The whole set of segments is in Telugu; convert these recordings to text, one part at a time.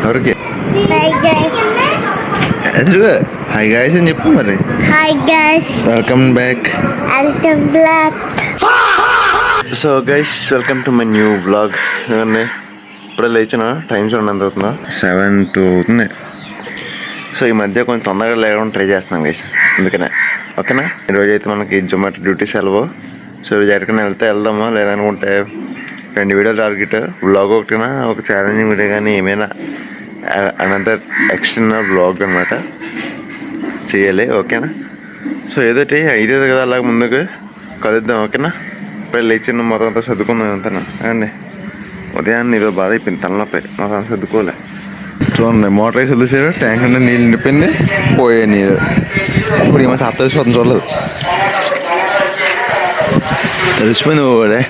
ఎవరికి Hi guys. ఎదురుగా హాయ్ గాయస్ అని చెప్పు మరి. Hi guys. Welcome back. Alton Black. So guys welcome to my new vlog. ఇప్పుడే లేచిన టైం చూడండి ఎంత అవుతుందో 7:02 అవుతుంది. సో ఈ మధ్య కొంచెం తొందరగా లేవడం ట్రై చేస్తున్నాం గైస్, అందుకనే ఓకేనా. ఈరోజు అయితే మనకి జొమాటో డ్యూటీ సెలవు. సో ఈరోజు ఎక్కడికైనా వెళ్దామా లేదనుకుంటే 2 వీడియోలు టార్గెట్, వ్లాగ్ ఒకటినా ఒక ఛాలెంజింగ్ వీడియో కానీ ఏమైనా అనదర్ ఎక్స్టర్నల్ వ్లాగ్ అనమాట చేయాలి ఓకేనా. సో ఏదోటి అయితే కదా అలాగ ముందుకు కలుద్దాం ఓకేనా. ఇప్పుడు లేచిన మొత్తం అంతా చదువుకుందాం అంతా అండి. ఉదయాన్నే ఈరోజు బాధ అయిపోయింది, తలనొప్పి, మొత్తం చదువుకోలే. చూడండి మోటార్ వేసి వదిలేసాడు, ట్యాంక్ అంటే నీళ్ళు నిండిపోయింది, పోయే నీళ్ళు. ఇప్పుడు ఏమో సప్తరిసిపోతుంది చూడలేదు, తెలిసిపోయింది పోడే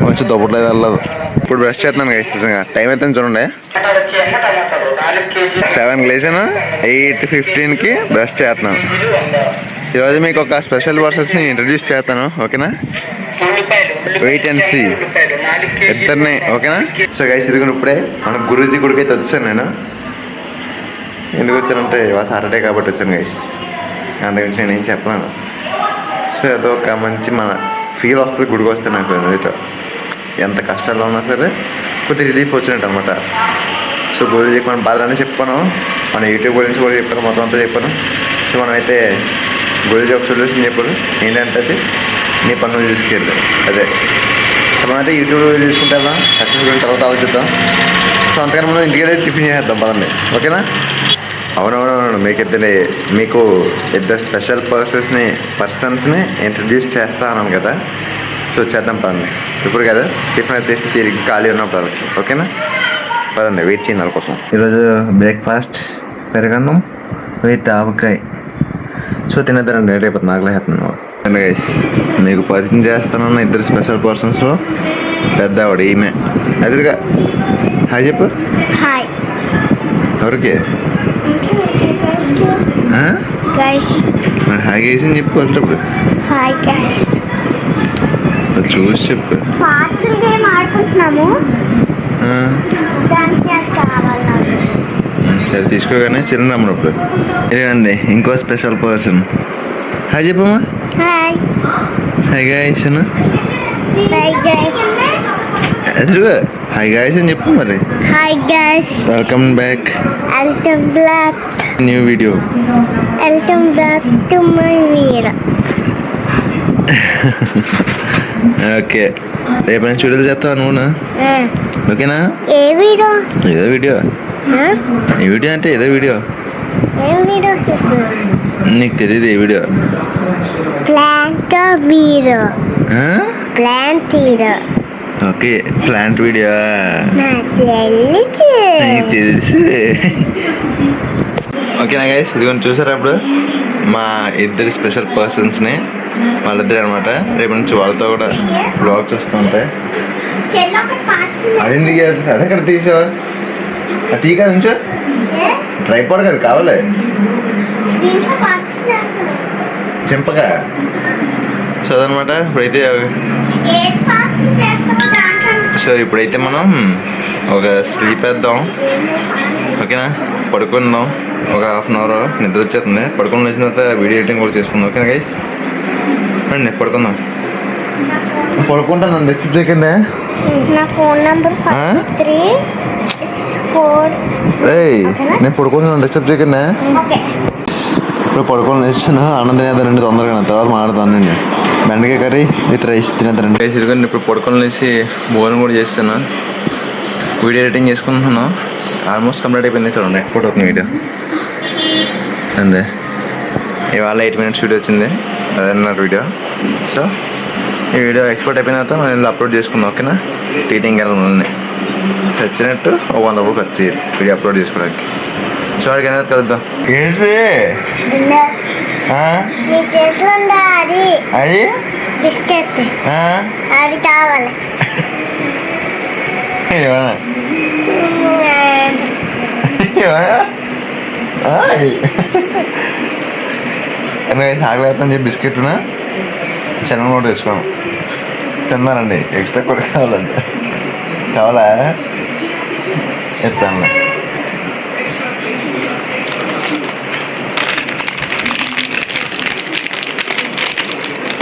కొంచెం దుప్పట్లేదు వెళ్ళదు. ఇప్పుడు బ్రష్ చేస్తున్నాను గైస్, టైం అయితే చూడండి 7కి లేచాను, 8:15కి బ్రష్ చేస్తున్నాను. ఈరోజు మీకు ఒక స్పెషల్ పర్సన్స్ని ఇంట్రడ్యూస్ చేస్తాను ఓకేనా. వెయిట్ అండ్ సీ ఇద్దరిని ఓకేనా. సో గైస్ ఇదిగో ఇప్పుడే మన గురూజీ గుడికి అయితే వచ్చాను నేను. ఎందుకు వచ్చానంటే ఇవాళ సాటర్డే కాబట్టి వచ్చాను గైస్, అందుగురించి నేను ఏం చెప్పలేను. సో అదొక మంచి మన ఫీల్ వస్తుంది గుడికి వస్తే నాకు ఎదుట. ఎంత కష్టాల్లో ఉన్నా సరే కొద్దిగా రిలీఫ్ వచ్చినట్టు అనమాట. సో గురూజీకి మనం బాధలన్నీ చెప్పాను, మన యూట్యూబ్ గురించి కూడా చెప్పాను, మొత్తం అంతా చెప్పాను. సో మనమైతే గురూజీ ఒక సొల్యూషన్ చెప్పాడు, ఏంటంటే అది నీ పనులు తీసుకెళ్ళి అదే. సో మనమైతే యూట్యూబ్ తీసుకుంటే వెళ్దాం, సక్సెస్ఫుల్ తర్వాత ఆలోచిద్దాం. సో అంతకన్నా మనం ఇంటికి టిఫిన్ చేసేద్దాం పదండి ఓకేనా. అవునవునవును, మీకు ఇద్దరు స్పెషల్ పర్సన్స్ని ఇంట్రడ్యూస్ చేస్తా అన్నాను కదా. సో చేద్దాం పదండి ఇప్పుడు కదా, టిఫిన్ వచ్చేసి తిరిగి ఖాళీ ఉన్నప్పుడు వాళ్ళకి ఓకేనా. పదండి వెయిట్ చేయండి వాళ్ళ కోసం. ఈరోజు బ్రేక్ఫాస్ట్ పెరగన్నం విత్ ఆవకాయ. సో తినేద్దారండి, రేపు నాకులే చేస్తున్నాను గైస్. మీకు పరిచయం చేస్తానన్న ఇద్దరు స్పెషల్ పర్సన్స్లో పెద్ద ఆవిడ ఈమె. ఎదురుగా హాయ్ చెప్పు. Hi. ఎవరికి Guys. మరి హాయ్ గైస్ అని చెప్పు వెళ్ళేటప్పుడు. Hi guys. చూసి చెప్పు. పార్సల్ గేమ్ ఆడుకుంటున్నాము, దానికి అది కావాలి నాకు. సరే తీసుకోగానే చిన్న అప్పుడు. ఇదిగండి ఇంకో స్పెషల్ పర్సన్. హాయ్ చెప్పమ్మా. Hi. హాయ్ గాయస్ అన్న. Hi guys. ఎదురుగా హాయ్ గాయస్ అని చెప్పు మరి. Hi guys. Welcome back. Alton Black. New video. Alton Black to my video. Okay, రేపు నేను చూడలు చేస్తావు నువ్వునా ఓకేనా. ఏ వీడియో? ఏదో వీడియో. ఈ వీడియో అంటే ఏదో వీడియో. ఏం వీడియో చెప్పు. నీకు తెలియదు ఏ video. Plant video. Plant video. Okay plant video నాకు తెలుసు. నీకు తెలుసు ఓకేనా గైస్. ఇదిగోని చూసారా ఇప్పుడు మా ఇద్దరు స్పెషల్ పర్సన్స్ని, వాళ్ళిద్దరు అనమాట. రేపు నుంచి వాళ్ళతో కూడా బ్లాగ్స్ వస్తూ ఉంటాయి. అది ఎందుకు అదే ఇక్కడ తీసావా, అది తీగా నుంచో ట్రైపాడ్ కదా కావాలి చెంపగా. సో అదనమాట. ఇప్పుడైతే సో ఇప్పుడైతే మనం ఒక స్లీప్ వేద్దాం ఓకేనా. పడుకుందాం, ఒక 1/2 అవర్ నిద్ర వచ్చేస్తుంది. పడుకుని వచ్చిన తర్వాత వీడియో ఎడిటింగ్ కూడా చేసుకుందాం ఓకేనా గైస్. రండి పడుకుందాం. పడుకుంటాను, నన్ను డిస్టర్బ్ చేయకండి. నా ఫోన్ నంబర్ 53 ఏయ్ నేను పడుకుంటాను, డిస్టర్బ్ చేయకండి. ఇప్పుడు పడుకొని వేస్తున్నా, అన్నం తినేద్దానండి తొందరగా, తర్వాత మాట్లాడతానండి. బెండకాయ కర్రీ విత్ రైస్ తినేద్దానండి. ఇదిగోండి ఇప్పుడు పడుకొని వేసి భోజనం కూడా చేస్తున్నా, వీడియో ఎడిటింగ్ చేసుకుంటున్నాను. ఆల్మోస్ట్ కంప్లీట్ అయిపోయింది. చూడండి ఎక్స్పోర్ట్ అవుతుంది వీడియో అంతే. ఇవాళ 8 minutes వీడియో వచ్చింది, అదన్నమాట వీడియో. సో ఈ వీడియో ఎక్స్పోర్ట్ అయిపోయిన తర్వాత మనం ఇందులో అప్లోడ్ చేసుకుందాం ఓకేనా. టీటింగ్ వెళ్ళాలని వచ్చినట్టు ఒక 100 రూపాయలు ఖర్చు చేయాలి వీడియో అప్లోడ్ చేసుకోవడానికి. సో వాడికి అనేది కలుద్దాం. ఏంటి నీ చేతిలో ఉందా అది అది బిస్కెట్, అది కావాలి. ఆగలేదని చెప్పి బిస్కెట్నా చిన్న కూడా తెచ్చుకోను, తిన్నానండి. ఎక్స్ట్రా కూడా కావాలంటే కావాలా ఎత్తాను.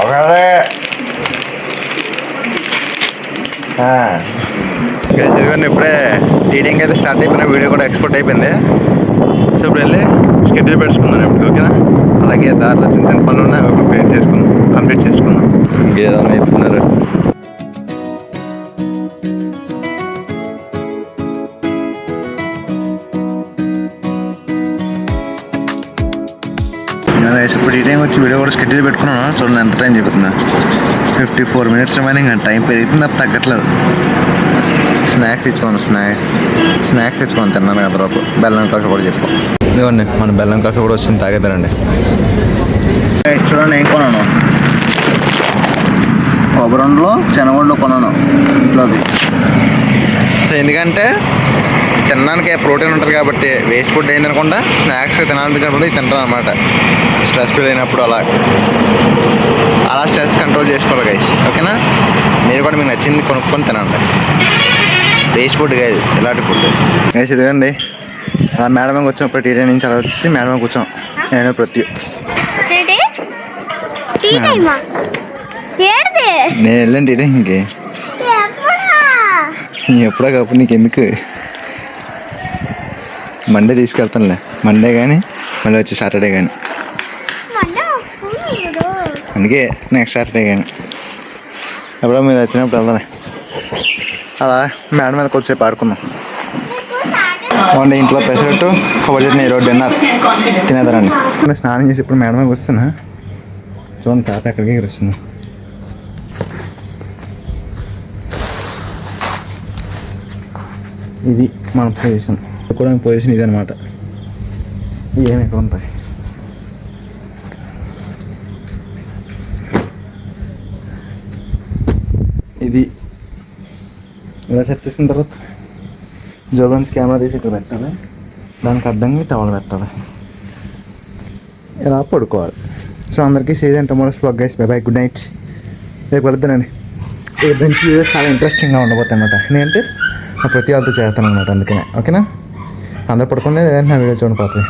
ఒకదే చదివాను. ఇప్పుడే టీడింగ్ అయితే స్టార్ట్ అయిపోయిన, వీడియో కూడా ఎక్స్పోర్ట్ అయిపోయింది. సో ఇప్పుడు వెళ్ళి షెడ్యూల్ పెట్టుకుందాం ఇప్పుడు, ఓకేనా? అలాగే దారిలో చిన్న చిన్న పనులు ఉన్నాయి, కంప్లీట్ చేసుకుందాం. ఇంకేదైనా చెప్తున్నారు. ఇప్పుడు ఈ టైం వచ్చి వీడియో కూడా షెడ్యూల్ పెట్టుకున్నాను. చూడండి ఎంత టైం చెప్తున్నా, 54 minutes రిమైనింగ్. టైం పెరుగుతుంది, అది తగ్గట్లేదు. స్నాక్స్ తెచ్చుకోను తిన్నాను కదా తర్వాత. బెల్లం కాఫీ కూడా చెప్పు. ఇవ్వండి, మన బెల్లం కాఫీ కూడా వచ్చింది, తాగేద్దారండి. చూడండి ఏం కొన్నాను, కొబ్బరిలో శనగొండలో కొన్నాను ఇంట్లోకి. సో ఎందుకంటే తినడానికి ప్రోటీన్ ఉంటుంది కాబట్టి, వేస్ట్ ఫుడ్ అయింది అనకుండా స్నాక్స్ తినాలనిపించినప్పుడు ఇది తింటాను అనమాట. స్ట్రెస్ ఫీల్ అయినప్పుడు అలా స్ట్రెస్ కంట్రోల్ చేసుకోవాలి గైస్, ఓకేనా? మీరు కూడా మీకు నచ్చింది కొనుక్కొని తినండి, వేస్ట్ ఫుడ్ కాదు, ఇలాంటి ఫుడ్ గైస్. ఇదిగండి అలా మేడం కూర్చోం. ఇప్పుడు టీ టైం నుంచి అలా వచ్చి మేడం కూర్చోం. నేను ప్రతి నేను వెళ్ళండి టీ టైంకి. ఎప్పుడో కాప్పుడు నీకు ఎందుకు, మండే తీసుకెళ్తానులే. మండే కానీ మళ్ళీ వచ్చి సాటర్డే కానీ, అందుకే నెక్స్ట్ సాటర్డే కానీ ఎప్పుడో మీరు వచ్చినప్పుడు వెళ్తానే. అలా మేడం మీద కొద్దిసేపు ఆడుకుందాం. అవునండి, ఇంట్లో పెసరట్టు కొబ్బరి చట్నీ ఈరోజు డిన్నర్ తినేదారండి. స్నానం చేసి ఇప్పుడు మేడం మీద వస్తున్నా. చూడండి తాత ఎక్కడికి వస్తుంది. ఇది మన పొజిషన్, కూడా పొజిషన్ ఇది అనమాట. ఏమి ఎక్కడ ఉంటాయి. ఇది ఇలా సెట్ చేసుకున్న తర్వాత జోబెన్స్ కెమెరా తీసి ఇక్కడ పెట్టాలి, దానికి అడ్డంగా టవల్ పెట్టాలి, ఇలా పడుకోవాలి. సో అందరికీ season tomorrow's blog guys. Bye bye, good night. రేపు వెళ్తానండి. రేపు నుంచి వీడియోస్ చాలా ఇంట్రెస్టింగ్గా ఉండబోతాయి అనమాట. నేనంటే నా ప్రతి వాళ్ళతో చేస్తాను అనమాట, అందుకనే. ఓకేనా? అందరు పడుకునే లేదంటే నా వీడియో చూడండి పోతుంది.